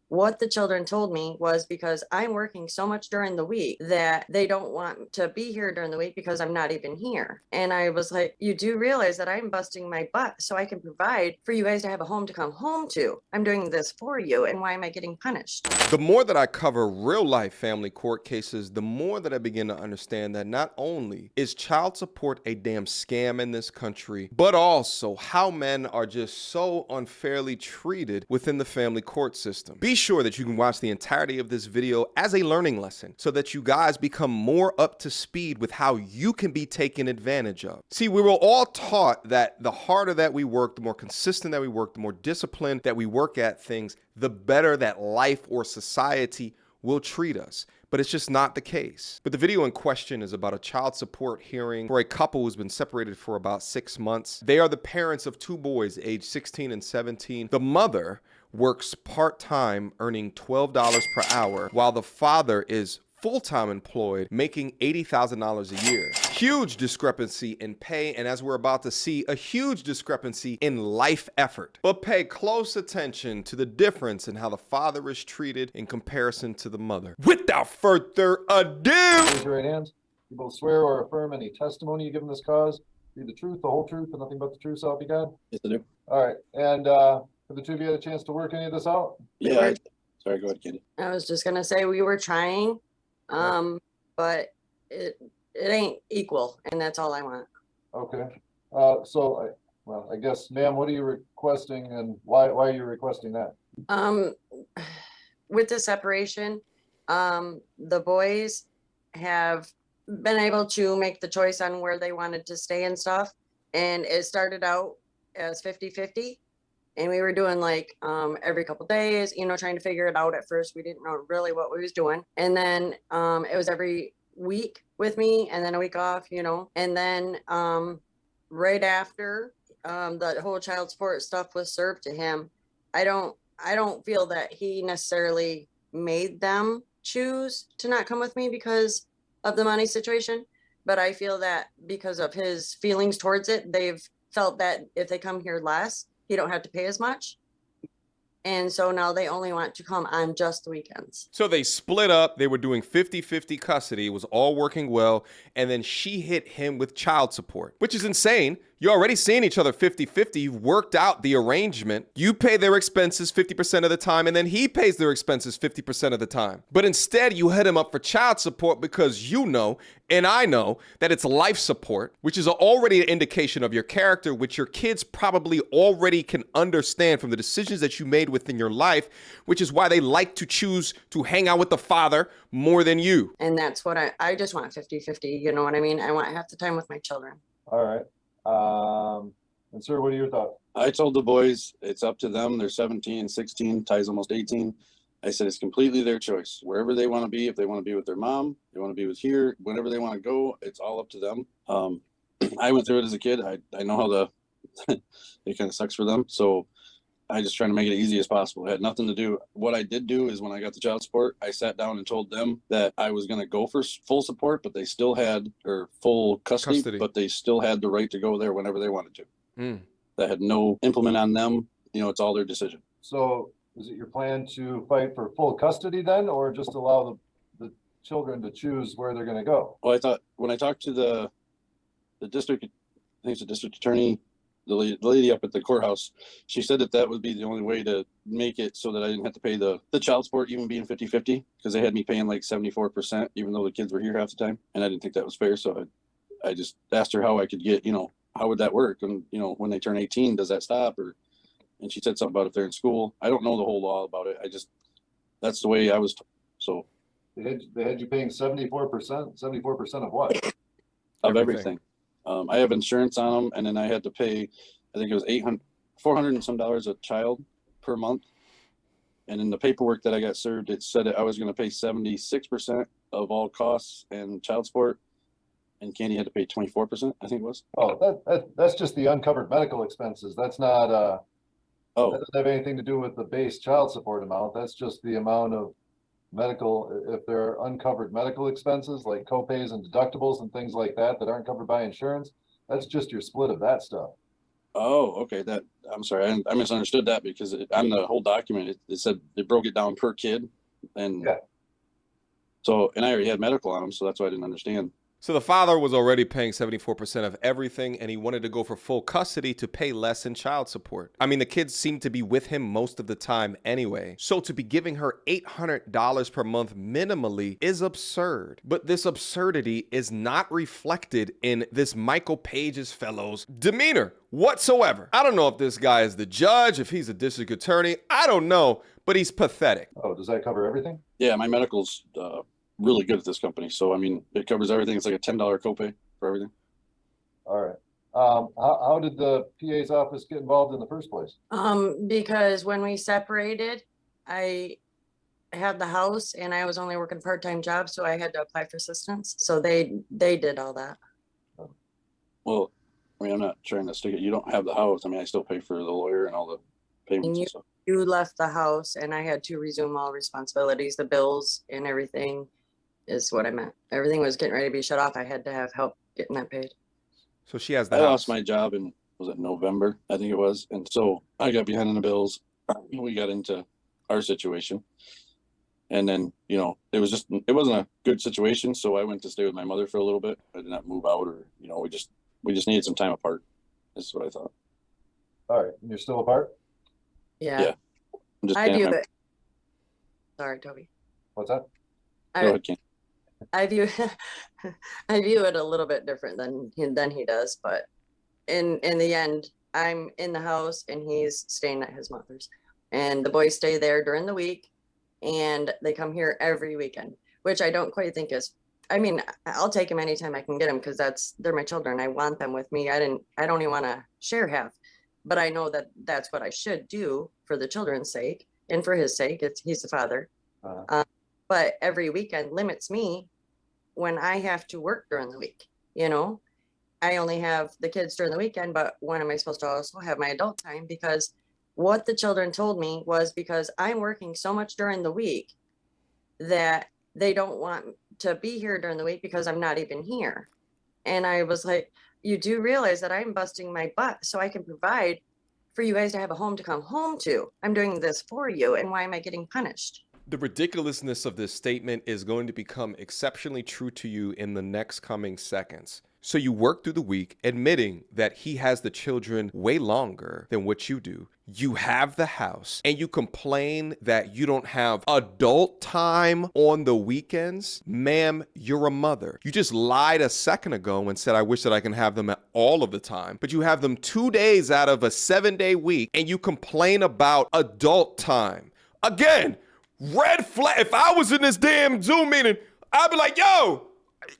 What the children told me was because I'm working so much during the week that they don't want to be here during the week because I'm not even here. And I was like, you do realize that I'm busting my butt so I can provide for you guys to have a home to come home to. I'm doing this for you. And why am I getting punished? The more that I cover real life family court cases, the more that I begin to understand that not only is child support a damn scam in this country, but also how men are just so unfairly treated within the family court system. Be sure that you can watch the entirety of this video as a learning lesson so that you guys become more up to speed with how you can be taken advantage of. See, we were all taught that the harder that we work, the more consistent that we work, the more disciplined that we work at things, the better that life or society will treat us. But it's just not the case. But the video in question is about a child support hearing for a couple who's been separated for about 6 months. They are the parents of 2 boys, aged 16 and 17. The mother works part-time, earning $12 per hour, while the father is full-time employed, making $80,000 a year. Huge discrepancy in pay, and as we're about to see, a huge discrepancy in life effort. But pay close attention to the difference in how the father is treated in comparison to the mother. Without further ado, raise your right hands. You both swear or affirm any testimony you give in this cause be the truth, the whole truth, and nothing but the truth, so help you God? Yes, I do. All right. And have the two of you had a chance to work any of this out? Yeah. Sorry, go ahead, Candy. I was just gonna say we were trying, but it ain't equal, and that's all I want. Okay. Well, I guess, ma'am, what are you requesting, and why are you requesting that? With the separation, the boys have been able to make the choice on where they wanted to stay and stuff. And it started out as 50-50. And we were doing like every couple days, trying to figure it out. At first, we didn't know really what we was doing. And then it was every week with me and then a week off, and then right after the whole child support stuff was served to him, I don't feel that he necessarily made them choose to not come with me because of the money situation, but I feel that because of his feelings towards it, they've felt that if they come here less, he don't have to pay as much. And so now they only want to come on just the weekends. so they split up. They were doing 50-50 custody. It was all working well. And then she hit him with child support, which is insane. You're already seeing each other 50-50. You've worked out the arrangement. You pay their expenses 50% of the time, and then he pays their expenses 50% of the time. But instead, you hit him up for child support because you know, and I know, that it's life support, which is already an indication of your character, which your kids probably already can understand from the decisions that you made within your life, which is why they like to choose to hang out with the father more than you. And that's what I just want 50-50. You know what I mean? I want half the time with my children. All right. And sir, what are your thoughts? I told the boys it's up to them. They're 17, 16, Ty's almost 18. I said it's completely their choice. Wherever they want to be, if they want to be with their mom, they want to be with here, whenever they want to go, it's all up to them. I went through it as a kid. I know how it kind of sucks for them. So I just trying to make it as easy as possible. It had nothing to do. What I did do is when I got the child support, I sat down and told them that I was going to go for full support, but they still had, or full custody, but they still had the right to go there whenever they wanted to. That had no implement on them. It's all their decision. So is it your plan to fight for full custody then, or just allow the children to choose where they're going to go? Well, I thought when I talked to the district, I think it's the district attorney, the lady up at the courthouse, she said that would be the only way to make it so that I didn't have to pay the child support, even being 50-50, because they had me paying like 74%, even though the kids were here half the time. And I didn't think that was fair. So I just asked her how I could get, how would that work? And, when they turn 18, does that stop? And she said something about if they're in school. I don't know the whole law about it. That's the way I was told. So they had you paying 74%. 74% of what? Of everything. I have insurance on them, and then I had to pay, I think it was $400 and some a child per month. And in the paperwork that I got served, it said that I was going to pay 76% of all costs and child support, and Candy had to pay 24%, I think it was. Oh, that's just the uncovered medical expenses. That's not that doesn't have anything to do with the base child support amount. That's just the amount of medical, if there are uncovered medical expenses like copays and deductibles and things like that aren't covered by insurance, that's just your split of that stuff. Oh, okay. I'm sorry. I misunderstood that because on the whole document, it said they broke it down per kid. And Yeah. so, and I already had medical on them. So that's why I didn't understand. So the father was already paying 74% of everything, and he wanted to go for full custody to pay less in child support. I mean, the kids seemed to be with him most of the time anyway. So to be giving her $800 per month minimally is absurd. But this absurdity is not reflected in this Michael Page's fellow's demeanor whatsoever. I don't know if this guy is the judge, if he's a district attorney. I don't know, but he's pathetic. Oh, does that cover everything? Yeah, my medical's really good at this company. So, I mean, it covers everything. It's like a $10 copay for everything. All right. How did the PA's office get involved in the first place? Because when we separated, I had the house and I was only working part-time jobs, so I had to apply for assistance. So they did all that. Well, I mean, I'm not trying to stick it. You don't have the house. I mean, I still pay for the lawyer and all the payments and stuff. You left the house and I had to resume all responsibilities, the bills and everything is what I meant. Everything was getting ready to be shut off. I had to have help getting that paid. So she has the I house. lost my job in, was it November? I think it was. And so I got behind on the bills. We got into our situation. And then, you know, it wasn't a good situation. So I went to stay with my mother for a little bit. I did not move out or, you know, we just needed some time apart. This is what I thought. All right. And you're still apart? Yeah. I'm just I view it. Sorry, Toby. What's that? Go ahead, Ken. I view I view it a little bit different than he does, but in the end, I'm in the house and he's staying at his mother's, and the boys stay there during the week, and they come here every weekend, which I don't quite think is. I mean, I'll take them anytime I can get them because they're my children. I want them with me. I don't even want to share half, but I know that that's what I should do for the children's sake and for his sake. He's the father. But every weekend limits me when I have to work during the week. You know, I only have the kids during the weekend, but when am I supposed to also have my adult time? Because what the children told me was because I'm working so much during the week that they don't want to be here during the week because I'm not even here. And I was like, you do realize that I'm busting my butt so I can provide for you guys to have a home to come home to. I'm doing this for you. And why am I getting punished? The ridiculousness of this statement is going to become exceptionally true to you in the next coming seconds. So you work through the week admitting that he has the children way longer than what you do. You have the house and you complain that you don't have adult time on the weekends. Ma'am, you're a mother. You just lied a second ago and said, I wish that I can have them at all of the time, but you have them 2 days out of a 7-day week and you complain about adult time. Again, red flag. If I was in this damn Zoom meeting, I'd be like, yo,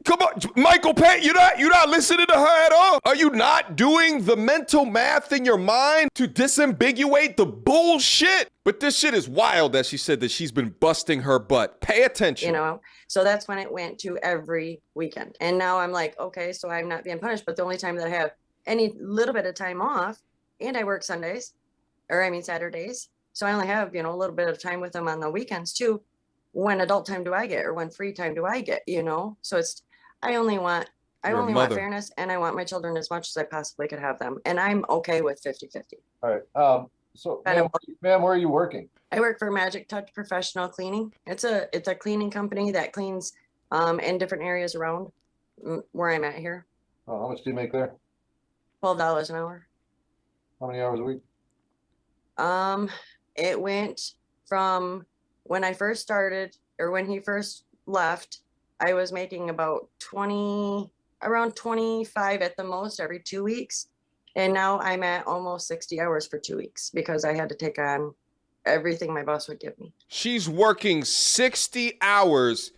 come on, Michael Payne, you're not listening to her at all? Are you not doing the mental math in your mind to disambiguate the bullshit? But this shit is wild that she said that she's been busting her butt. Pay attention. You know, so that's when it went to every weekend. And now I'm like, okay, so I'm not being punished, but the only time that I have any little bit of time off, and I work Saturdays. So I only have, a little bit of time with them on the weekends too. When adult time do I get, or when free time do I get, So I only want fairness, and I want my children as much as I possibly could have them. And I'm okay with 50-50. All right. So ma'am, where are you working? I work for Magic Touch Professional Cleaning. It's a cleaning company that cleans in different areas around where I'm at here. Oh, how much do you make there? $12 an hour. How many hours a week? It went from when I first started, or when he first left, I was making about around 25 at the most every 2 weeks. And now I'm at almost 60 hours for 2 weeks because I had to take on everything my boss would give me. She's working 60 hours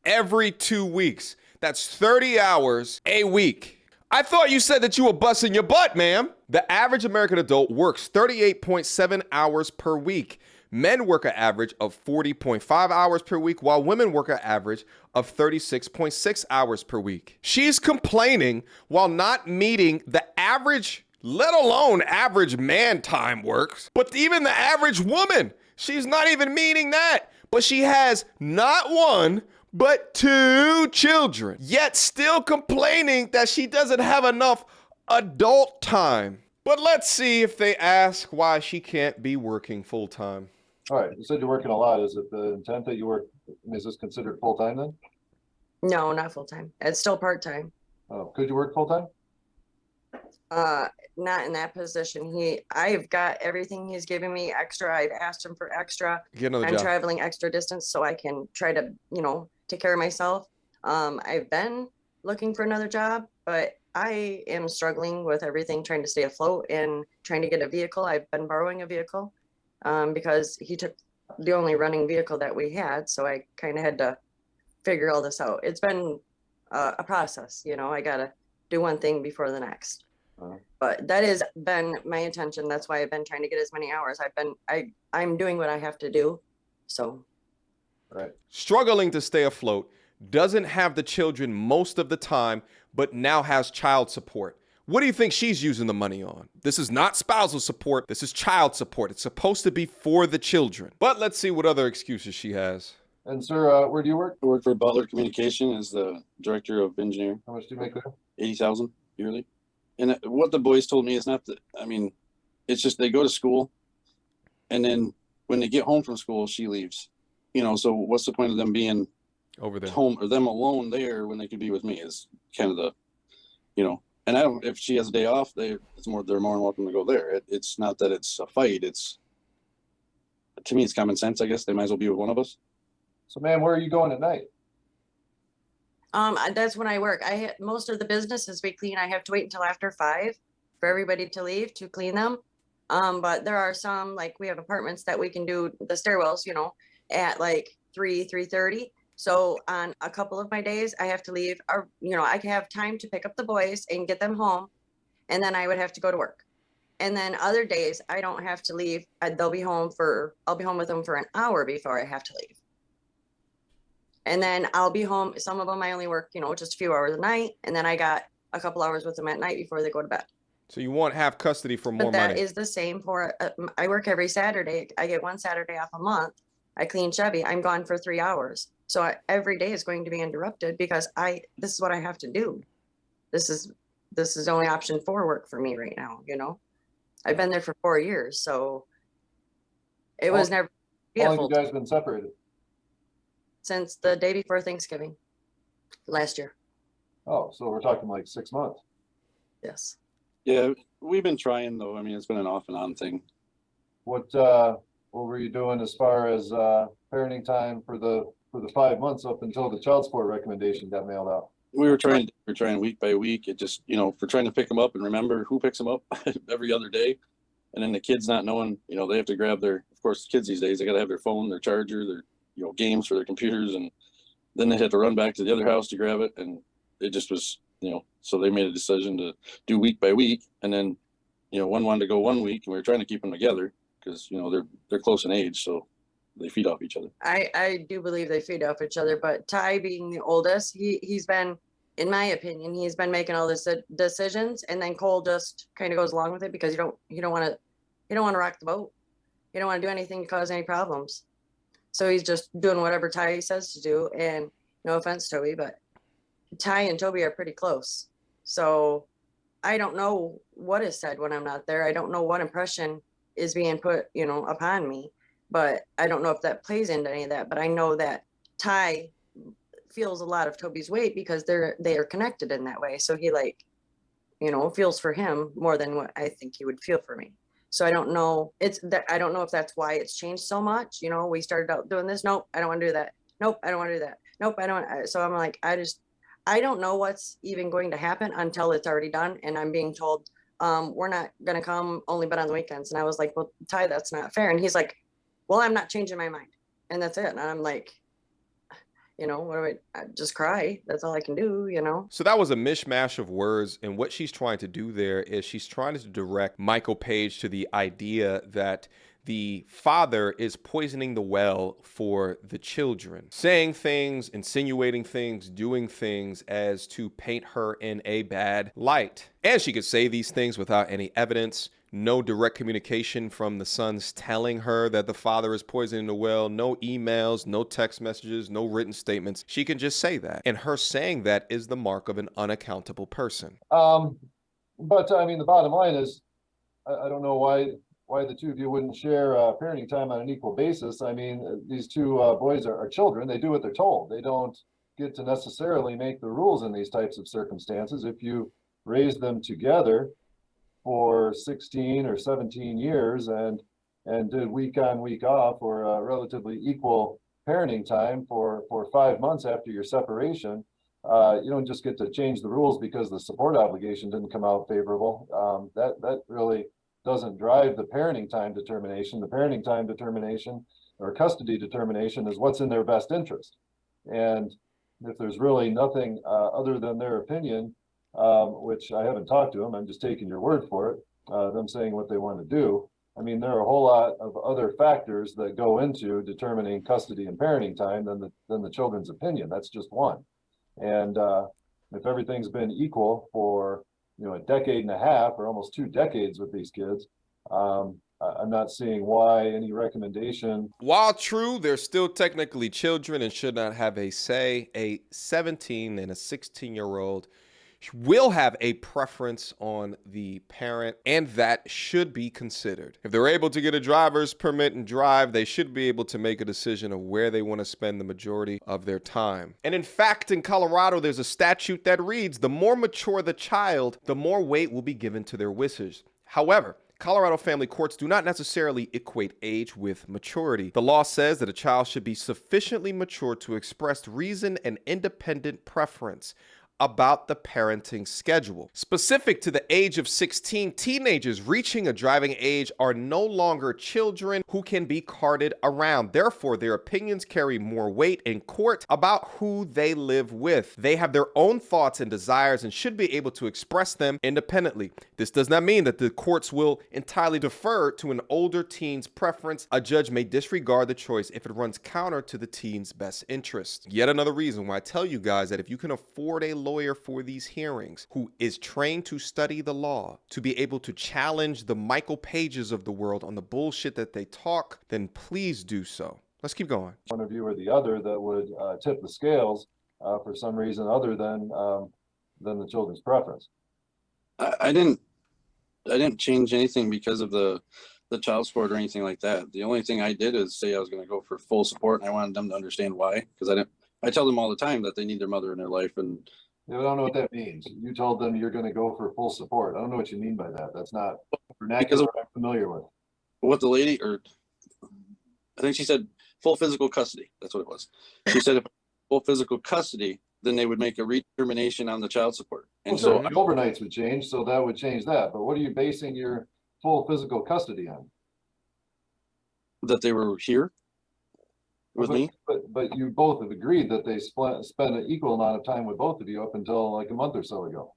every 2 weeks. That's 30 hours a week. I thought you said that you were busting your butt, ma'am. The average American adult works 38.7 hours per week. Men work an average of 40.5 hours per week, while women work an average of 36.6 hours per week. She's complaining while not meeting the average, let alone average man time works, but even the average woman, she's not even meeting that. But she has not one, but 2 children, yet still complaining that she doesn't have enough adult time. But let's see if they ask why she can't be working full time. All right, you said you're working a lot. Is it the intent that you work, is this considered full-time then? No, not full-time. It's still part-time. Oh, could you work full-time? Not in that position. I've got everything he's giving me extra. I've asked him for extra. Get another I'm job. traveling extra distance so I can try to, take care of myself. I've been looking for another job, but I am struggling with everything, trying to stay afloat and trying to get a vehicle. I've been borrowing a vehicle because he took the only running vehicle that we had. So I kind of had to figure all this out. It's been a process, I got to do one thing before the next. But that has been my intention. That's why I've been trying to get as many hours. I'm doing what I have to do. So. Right. Struggling to stay afloat, doesn't have the children most of the time, but now has child support. What do you think she's using the money on? This is not spousal support. This is child support. It's supposed to be for the children. But let's see what other excuses she has. And sir, where do you work? I work for Butler Communication as the director of engineering. How much do you make there? 80,000 yearly. And what the boys told me is not that, it's just they go to school and then when they get home from school, she leaves. So what's the point of them being Over there home or them alone there when they could be with me is kind of the, and if she has a day off, they're more than welcome to go there. It's not that it's a fight. To me, it's common sense. I guess they might as well be with one of us. So ma'am, where are you going at night? That's when I work. Most of the businesses we clean, I have to wait until after 5 for everybody to leave to clean them. But there are some, like we have apartments that we can do the stairwells, at like 3:30. So on a couple of my days, I have to leave, or, I can have time to pick up the boys and get them home. And then I would have to go to work. And then other days I don't have to leave. I'll be home with them for an hour before I have to leave. And then I'll be home. Some of them I only work, just a few hours a night. And then I got a couple hours with them at night before they go to bed. So you want half custody for more But that money. is the same for, I work every Saturday. I get one Saturday off a month. I clean Chevy. I'm gone for 3 hours. So every day is going to be interrupted because this is what I have to do. This is the only option for work for me right now. I've been there for 4 years. So it was never. How long have you guys been separated? Since the day before Thanksgiving last year. Oh, so we're talking like 6 months. Yes. Yeah, we've been trying though. It's been an off and on thing. What were you doing as far as parenting time for the 5 months up until the child support recommendation got mailed out? We were trying week by week. It just, for trying to pick them up and remember who picks them up every other day. And then the kids not knowing, they have to grab of course, kids these days, they got to have their phone, their charger, their, games for their computers. And then they had to run back to the other house to grab it. And it just was, so they made a decision to do week by week. And then, one wanted to go 1 week and we were trying to keep them together because, they're close in age. So they feed off each other. I do believe they feed off each other, but Ty being the oldest, he's been, in my opinion, he's been making all the decisions, and then Cole just kind of goes along with it because you don't want to rock the boat. You don't want to do anything to cause any problems. So he's just doing whatever Ty says to do. And no offense, Toby, but Ty and Toby are pretty close. So I don't know what is said when I'm not there. I don't know what impression is being put, upon me. But I don't know if that plays into any of that. But I know that Ty feels a lot of Toby's weight because they are connected in that way. So he feels for him more than what I think he would feel for me. So I don't know. I don't know if that's why it's changed so much. We started out doing this. Nope, I don't want to do that. Nope, I don't want to do that. Nope, I don't. So I'm like, I don't know what's even going to happen until it's already done. And I'm being told, we're not going to come only but on the weekends. And I was like, well, Ty, that's not fair. And he's like, well, I'm not changing my mind. And that's it. And I'm like, what do I just cry? That's all I can do, So that was a mishmash of words. And what she's trying to do there is she's trying to direct Michael Page to the idea that the father is poisoning the well for the children, saying things, insinuating things, doing things as to paint her in a bad light. And she could say these things without any evidence. No direct communication from the sons telling her that the father is poisoning the well. No emails, no text messages, no written statements. She can just say that. And her saying that is the mark of an unaccountable person. But the bottom line is I don't know why the two of you wouldn't share parenting time on an equal basis. I mean, these two boys are children. They do what they're told. They don't get to necessarily make the rules in these types of circumstances. If you raise them together for 16 or 17 years and did week on, week off, or relatively equal parenting time for 5 months after your separation, you don't just get to change the rules because the support obligation didn't come out favorable. That really doesn't drive the parenting time determination. The parenting time determination or custody determination is what's in their best interest. And if there's really nothing other than their opinion, which I haven't talked to them, I'm just taking your word for it, them saying what they want to do. I mean, there are a whole lot of other factors that go into determining custody and parenting time than the children's opinion. That's just one. And if everything's been equal for, you know, a decade and a half or almost 2 decades with these kids, I'm not seeing why any recommendation. While true, they're still technically children and should not have a say. A 17 and a 16-year-old will have a preference on the parent, and that should be considered. If they're able to get a driver's permit and drive, they should be able to make a decision of where they want to spend the majority of their time. And in fact, in Colorado, there's a statute that reads, the more mature the child, the more weight will be given to their wishes. However, Colorado family courts do not necessarily equate age with maturity. The law says that a child should be sufficiently mature to express reason and independent preference about the parenting schedule. Specific to the age of 16, teenagers reaching a driving age are no longer children who can be carted around. Therefore, their opinions carry more weight in court about who they live with. They have their own thoughts and desires and should be able to express them independently. This does not mean that the courts will entirely defer to an older teen's preference. A judge may disregard the choice if it runs counter to the teen's best interest. Yet another reason why I tell you guys that if you can afford a lawyer for these hearings who is trained to study the law, to be able to challenge the Michael Pages of the world on the bullshit that they talk, then please do so. Let's keep going. One of you or the other that would tip the scales for some reason other than the children's preference. I didn't change anything because of the child support or anything like that. The only thing I did is say I was going to go for full support, and I wanted them to understand why, because I tell them all the time that they need their mother in their life. And I don't know what that means. You told them you're going to go for full support. I don't know what you mean by that. That's not vernacular I'm familiar with. What the lady, or I think she said full physical custody. That's what it was. She said if full physical custody, then they would make a redetermination on the child support. And so the overnights would change, so that would change that. But what are you basing your full physical custody on? That they were here with me. But you both have agreed that they spent an equal amount of time with both of you up until like a month or so ago.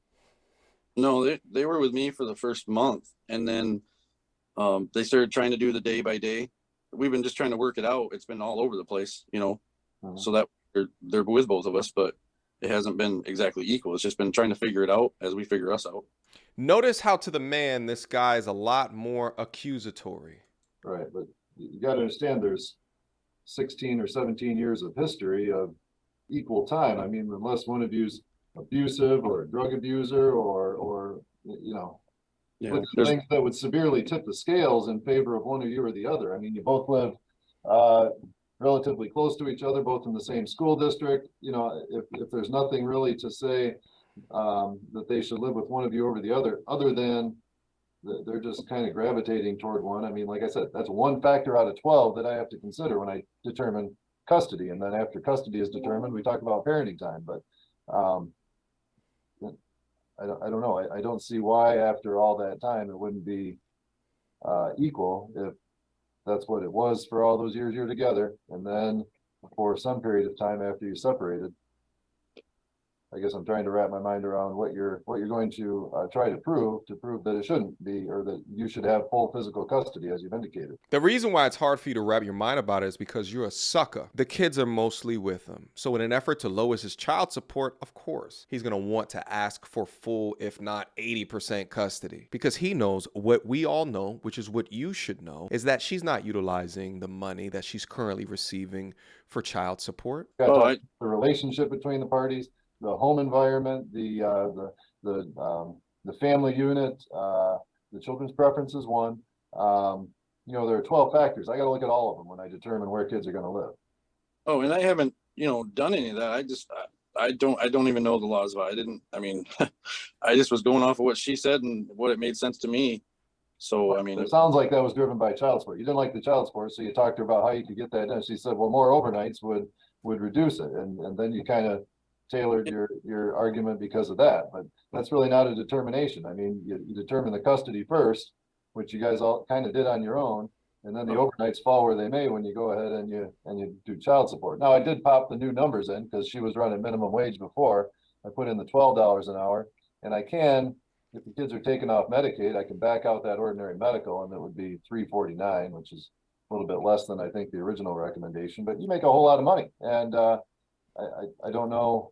No, they were with me for the first month, and then they started trying to do the day by day. We've been just trying to work it out. It's been all over the place, you know, so that they're with both of us, but it hasn't been exactly equal. It's just been trying to figure it out as we figure us out. Notice how to the man, this guy is a lot more accusatory. Right, but you got to understand there's 16 or 17 years of history of equal time. I mean, unless one of you's abusive or a drug abuser or you know, things that would severely tip the scales in favor of one of you or the other. I mean, you both live relatively close to each other, both in the same school district. You know, if there's nothing really to say that they should live with one of you over the other than they're just kind of gravitating toward one. I mean, like I said, that's one factor out of 12 that I have to consider when I determine custody. And then after custody is determined, we talk about parenting time. But I don't know. I don't see why after all that time it wouldn't be equal if that's what it was for all those years you're together. And then for some period of time after you separated. I guess I'm trying to wrap my mind around what you're going to try to prove that it shouldn't be, or that you should have full physical custody, as you've indicated. The reason why it's hard for you to wrap your mind about it is because you're a sucker. The kids are mostly with him. So in an effort to lower his child support, of course, he's going to want to ask for full, if not 80% custody, because he knows what we all know, which is what you should know, is that she's not utilizing the money that she's currently receiving for child support. The relationship between the parties, the home environment, the family unit, the children's preference is one. You know, there are 12 factors. I got to look at all of them when I determine where kids are going to live. Oh, and I haven't, done any of that. I don't even know the laws about it. I just was going off of what she said and what it made sense to me. So, It sounds like that was driven by child support. You didn't like the child support, so you talked to her about how you could get that done. She said, well, more overnights would reduce it. And then you kind of tailored your argument because of that. But that's really not a determination. I mean, you determine the custody first, which you guys all kind of did on your own. And then the overnights fall where they may when you go ahead and you do child support. Now, I did pop the new numbers in because she was running minimum wage before. I put in the $12 an hour, and I can, if the kids are taken off Medicaid, I can back out that ordinary medical, and it would be $349, which is a little bit less than I think the original recommendation. But you make a whole lot of money, and I don't know.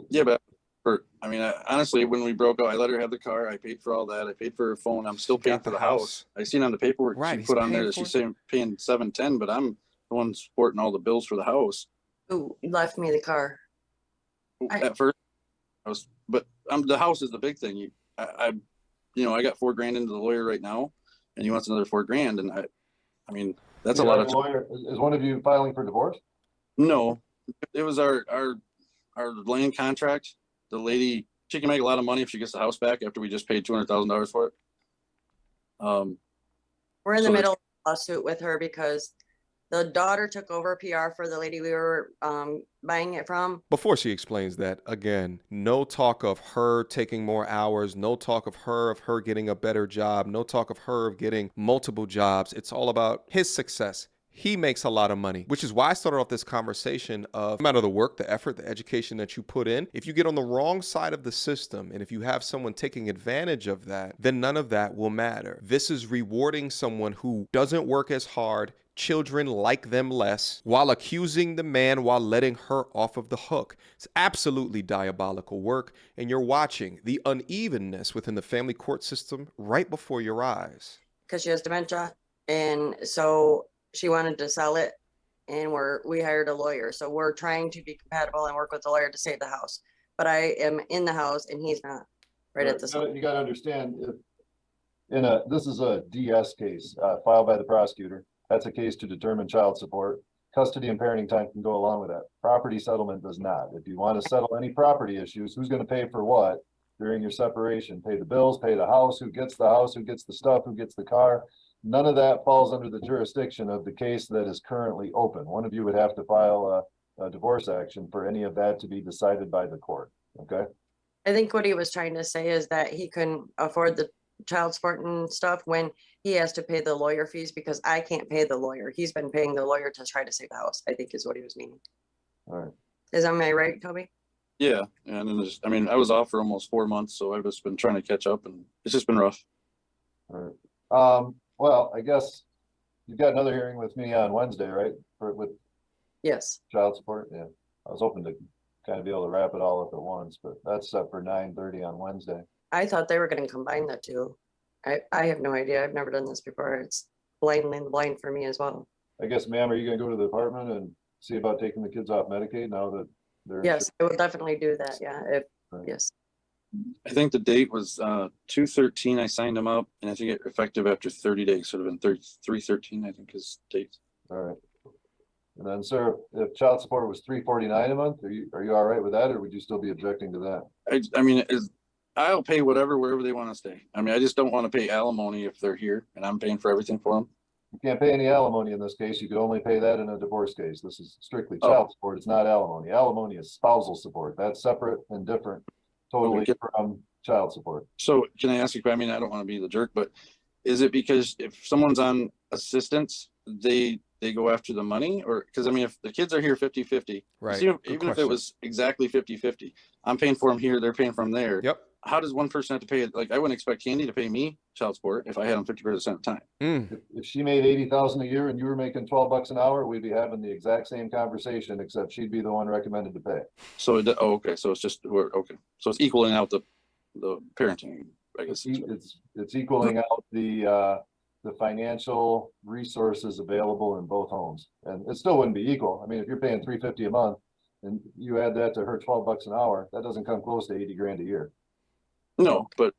Yeah, but honestly, when we broke out, I let her have the car. I paid for all that. I paid for her phone. I'm still paying for the house. I seen on the paperwork she put on there that she's saying paying $710, but I'm the one supporting all the bills for the house. Who left me the car? At first, but the house is the big thing. I got $4,000 into the lawyer right now, and he wants another $4,000, and that's a lot of lawyer. Is one of you filing for divorce? No, it was our land contract. The lady, she can make a lot of money if she gets the house back after we just paid $200,000 for it. We're in the middle of a lawsuit with her because the daughter took over PR for the lady we were buying it from. Before she explains that, again, no talk of her taking more hours, no talk of her getting a better job, no talk of her getting multiple jobs. It's all about his success. He makes a lot of money, which is why I started off this conversation of no matter the work, the effort, the education that you put in, if you get on the wrong side of the system and if you have someone taking advantage of that, then none of that will matter. This is rewarding someone who doesn't work as hard, children like them less, while accusing the man while letting her off of the hook. It's absolutely diabolical work, and you're watching the unevenness within the family court system right before your eyes. Because she has dementia, and so she wanted to sell it, and we hired a lawyer. So we're trying to be compatible and work with the lawyer to save the house. But I am in the house and he's not at this point. You got to understand, this is a DS case filed by the prosecutor. That's a case to determine child support. Custody and parenting time can go along with that. Property settlement does not. If you want to settle any property issues, who's going to pay for what during your separation? Pay the bills, pay the house, who gets the house, who gets the stuff, who gets the car. None of that falls under the jurisdiction of the case that is currently open. One of you would have to file a divorce action for any of that to be decided by the court. Okay. I think what he was trying to say is that he couldn't afford the child support and stuff when he has to pay the lawyer fees because I can't pay the lawyer. He's been paying the lawyer to try to save the house, I think is what he was meaning. All right. Am I right, Toby? Yeah. And then I was off for almost 4 months, so I've just been trying to catch up and it's just been rough. All right. Well, I guess you've got another hearing with me on Wednesday, right? With Yes. child support. Yeah. I was hoping to kind of be able to wrap it all up at once, but that's set for 9:30 on Wednesday. I thought they were going to combine the two. I have no idea. I've never done this before. It's blind for me as well. I guess, ma'am, are you going to go to the department and see about taking the kids off Medicaid now that they're? Yes, I will definitely do that. Yeah. Right. Yes. I think the date was 2/13. I signed them up, and I think it effective after 30 days. Sort of in 3/13, I think is date. All right. And then, sir, if child support was $349 a month, are you all right with that, or would you still be objecting to that? I'll pay wherever they want to stay. I just don't want to pay alimony if they're here, and I'm paying for everything for them. You can't pay any alimony in this case. You could only pay that in a divorce case. This is strictly child support. It's not alimony. Alimony is spousal support. That's separate and different. Totally from child support. So can I ask you, I don't want to be the jerk, but is it because if someone's on assistance, they go after the money? Or because if the kids are here 50-50, right? Even if it was exactly 50-50, I'm paying for them here, they're paying from there. Yep. How does one person have to pay it? Like I wouldn't expect Candy to pay me child support if I had them 50% of the time. If she made $80,000 a year and you were making $12 an hour, we'd be having the exact same conversation, except she'd be the one recommended to pay. So okay. So it's just okay. So it's equaling out the parenting, I guess. It's equaling out the financial resources available in both homes, and it still wouldn't be equal. If you're paying $350 a month and you add that to her $12 an hour, that doesn't come close to $80,000 a year. No, but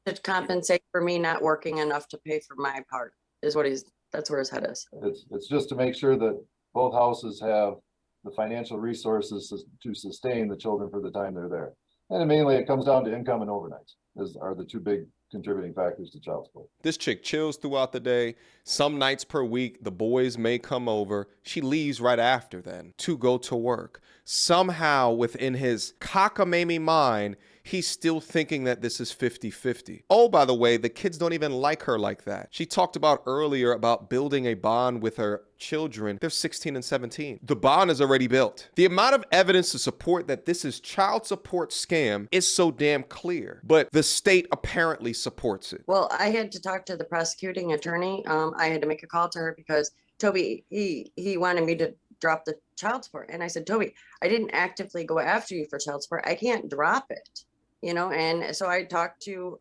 To compensate for me not working enough to pay for my part is what that's where his head is. It's just to make sure that both houses have the financial resources to sustain the children for the time they're there. And mainly it comes down to income and overnights are the two big contributing factors to child support. This chick chills throughout the day. Some nights per week, the boys may come over. She leaves right after then to go to work. Somehow within his cockamamie mind, he's still thinking that this is 50-50. Oh, by the way, the kids don't even like her like that. She talked about earlier about building a bond with her children. They're 16 and 17. The bond is already built. The amount of evidence to support that this is child support scam is so damn clear, but the state apparently supports it. Well, I had to talk to the prosecuting attorney. I had to make a call to her because Toby, he wanted me to drop the child support. And I said, Toby, I didn't actively go after you for child support. I can't drop it, you know? And so I talked to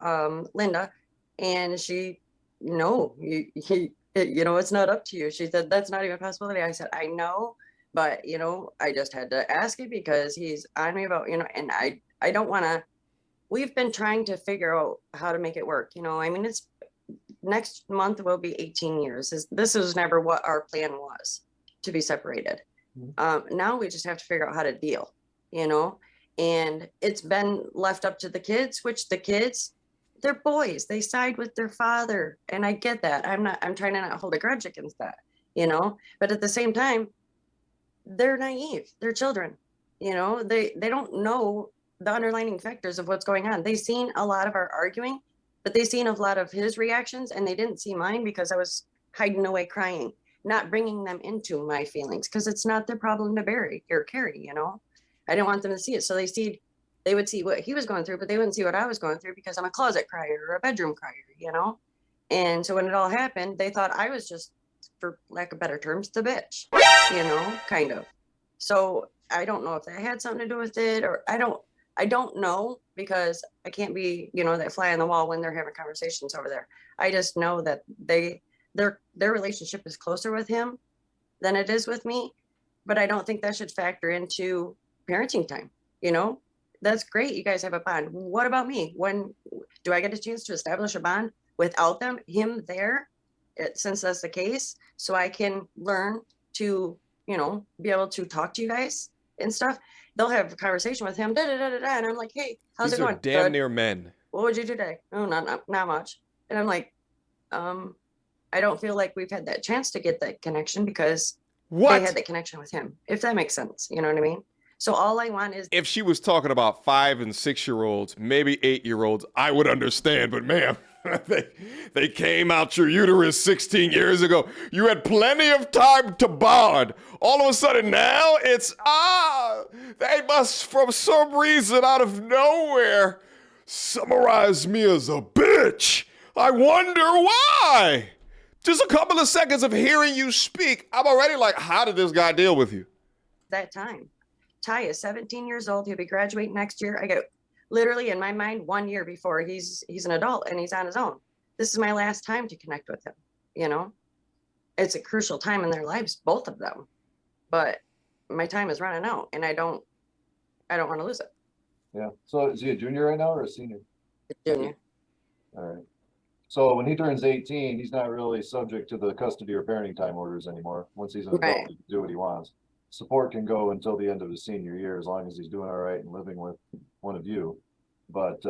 Linda and she, no, you know, it's not up to you. She said, that's not even a possibility. I said, I know, but you know, I just had to ask it because he's on me about, you know, and I don't want to, we've been trying to figure out how to make it work. You know, I mean, it's next month will be 18 years. This was never what our plan was, to be separated. Now we just have to figure out how to deal, you know, and it's been left up to the kids, which the kids, they're boys, they side with their father. And I get that. I'm trying to not hold a grudge against that, you know, but at the same time, they're naive, they're children, you know, they don't know the underlying factors of what's going on. They've seen a lot of our arguing, but they've seen a lot of his reactions and they didn't see mine because I was hiding away crying, not bringing them into my feelings because it's not their problem to bury or carry, you know. I didn't want them to see it. So they would see what he was going through, but they wouldn't see what I was going through because I'm a closet crier or a bedroom crier, you know. And so when it all happened, they thought I was just, for lack of better terms, the bitch, you know, kind of. So I don't know if that had something to do with it, or I don't know because I can't be, you know, that fly on the wall when they're having conversations over there. I just know that their relationship is closer with him than it is with me, but I don't think that should factor into parenting time. You know, that's great. You guys have a bond. What about me? When do I get a chance to establish a bond without him there, since that's the case, so I can learn to, you know, be able to talk to you guys and stuff. They'll have a conversation with him, and I'm like, hey, how's These it are going? damn Good. near men. What would you do today? Oh, not much. And I'm like, I don't feel like we've had that chance to get that connection because they had that connection with him, if that makes sense. You know what I mean? So all I want is, if she was talking about 5 and 6 year olds, maybe 8-year-olds, I would understand. But ma'am, they came out your uterus 16 years ago. You had plenty of time to bond. All of a sudden now it's, they must, from some reason out of nowhere, summarize me as a bitch. I wonder why. Just a couple of seconds of hearing you speak, I'm already like, how did this guy deal with you? that time. Ty is 17 years old. He'll be graduating next year. I get literally in my mind 1 year before he's an adult and he's on his own. This is my last time to connect with him. You know, it's a crucial time in their lives, both of them. But my time is running out, and I don't want to lose it. Yeah. So is he a junior right now or a senior? Junior. All right. So when he turns 18, he's not really subject to the custody or parenting time orders anymore. Once he's an adult, he can do what he wants. Support can go until the end of his senior year, as long as he's doing all right and living with one of you. But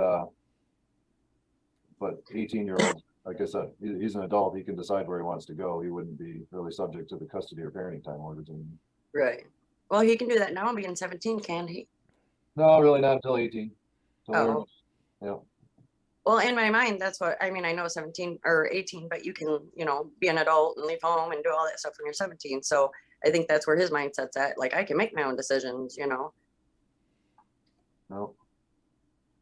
18-year-old, like I said, he's an adult. He can decide where he wants to go. He wouldn't be really subject to the custody or parenting time orders anymore. Right. Well, he can do that now, being 17, can't he? No, really not until 18. Oh. Yeah. Well, in my mind, that's what I mean. I know 17 or 18, but you can, you know, be an adult and leave home and do all that stuff when you're 17. So I think that's where his mindset's at. Like, I can make my own decisions, you know. No.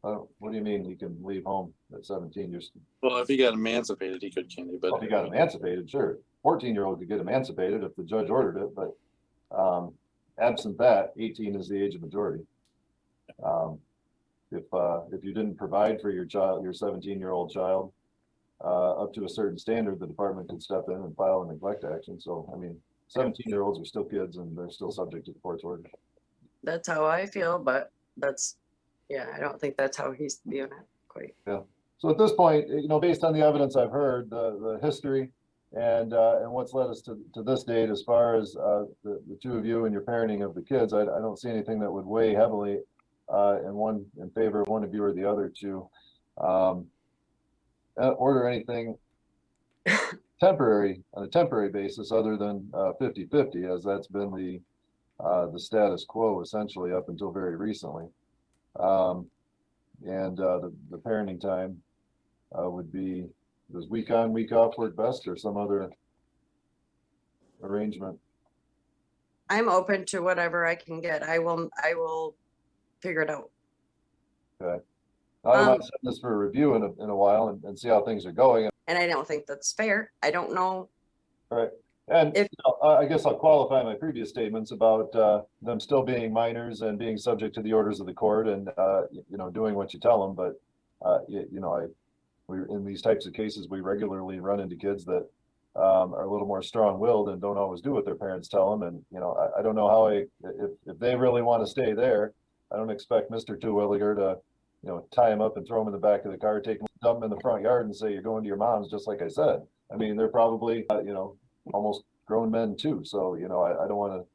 What do you mean he can leave home at 17? Well, if he got emancipated, he could, can't he? But if he got emancipated, sure. 14-year-old could get emancipated if the judge ordered it, but absent that, 18 is the age of majority. If you didn't provide for your child, your 17-year-old child, up to a certain standard, the department could step in and file a neglect action. So, I mean, 17-year-olds are still kids and they're still subject to the court's order. That's how I feel, but that's, yeah, I don't think that's how he's viewing it quite. Yeah. So at this point, based on the evidence I've heard, the history and what's led us to this date, as far as the two of you and your parenting of the kids, I don't see anything that would weigh heavily in favor of one of you or the other to order anything temporary on a temporary basis other than 50-50, as that's been the status quo essentially up until very recently. The parenting time would be, does week on, week off work best, or some other arrangement? I'm open to whatever I can get. I will figure it out. Okay. I might send this for a review in a while and see how things are going. And I don't think that's fair. I don't know. All right. And If- I guess I'll qualify my previous statements about them still being minors and being subject to the orders of the court and doing what you tell them. But we in these types of cases, we regularly run into kids that are a little more strong-willed and don't always do what their parents tell them. And I don't know how if they really want to stay there, I don't expect Mr. Two-Williger to tie him up and throw him in the back of the car, take him, dump him in the front yard and say, you're going to your mom's, just like I said. I mean, they're probably, almost grown men too. So, I don't want to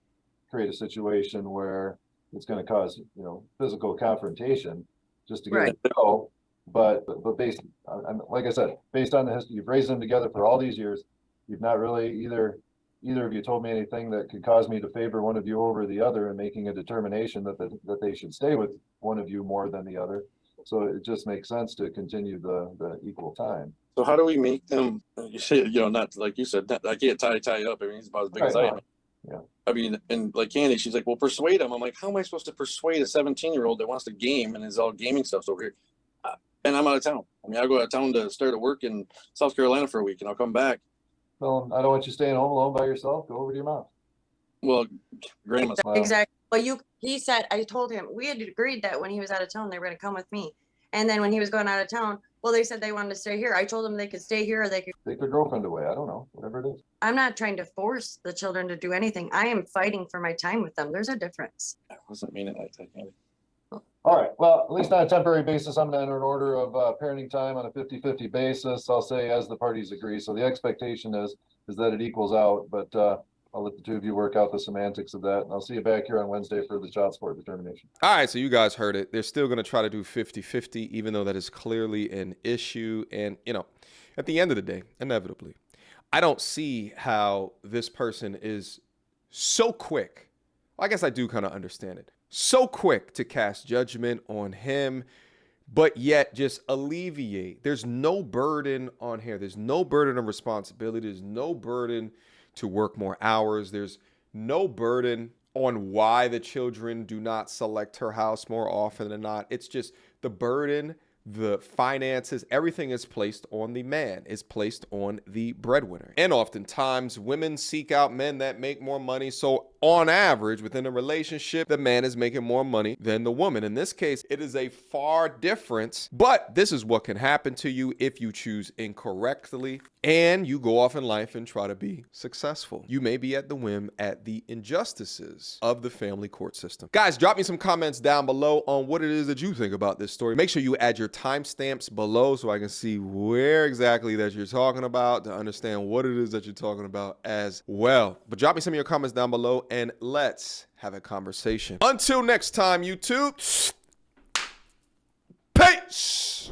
create a situation where it's going to cause, physical confrontation just to get it to go. But based, like I said, based on the history, you've raised them together for all these years. You've not really either of you told me anything that could cause me to favor one of you over the other and making a determination that they should stay with one of you more than the other. So it just makes sense to continue the equal time. So how do we make them, not like you said, I can't tie up. I mean, he's about as big as I am. Yeah. I mean, and like Candy, she's like, well, persuade him. I'm like, how am I supposed to persuade a 17-year-old that wants to game and is all gaming stuff's over here? And I'm out of town. I mean, I go out of town to start at work in South Carolina for a week and I'll come back. Well, I don't want you staying home alone by yourself. Go over to your mom. Well, grandma's. Exactly. Well, he said, I told him, we had agreed that when he was out of town, they were going to come with me. And then when he was going out of town, well, they said they wanted to stay here. I told them they could stay here or they could take their girlfriend away. I don't know, whatever it is. I'm not trying to force the children to do anything. I am fighting for my time with them. There's a difference. I wasn't meaning like that, Candy. All right. Well, at least on a temporary basis, I'm going to enter an order of parenting time on a 50-50 basis. I'll say as the parties agree. So the expectation is that it equals out, but I'll let the two of you work out the semantics of that. And I'll see you back here on Wednesday for the child support determination. All right, so you guys heard it. They're still going to try to do 50-50, even though that is clearly an issue. And, at the end of the day, inevitably, I don't see how this person is so quick. I guess I do kind of understand it. So quick to cast judgment on him, but yet just alleviate. There's no burden on here. There's no burden of responsibility. There's no burden to work more hours. There's no burden on why the children do not select her house more often than not. It's just the burden, the finances, everything is placed on the man, is placed on the breadwinner. And oftentimes women seek out men that make more money. So on average, within a relationship, the man is making more money than the woman. In this case, it is a far difference, but this is what can happen to you if you choose incorrectly and you go off in life and try to be successful. You may be at the whim at the injustices of the family court system. Guys, drop me some comments down below on what it is that you think about this story. Make sure you add your timestamps below so I can see where exactly that you're talking about to understand what it is that you're talking about as well. But drop me some of your comments down below and let's have a conversation. Until next time, YouTube. Peace.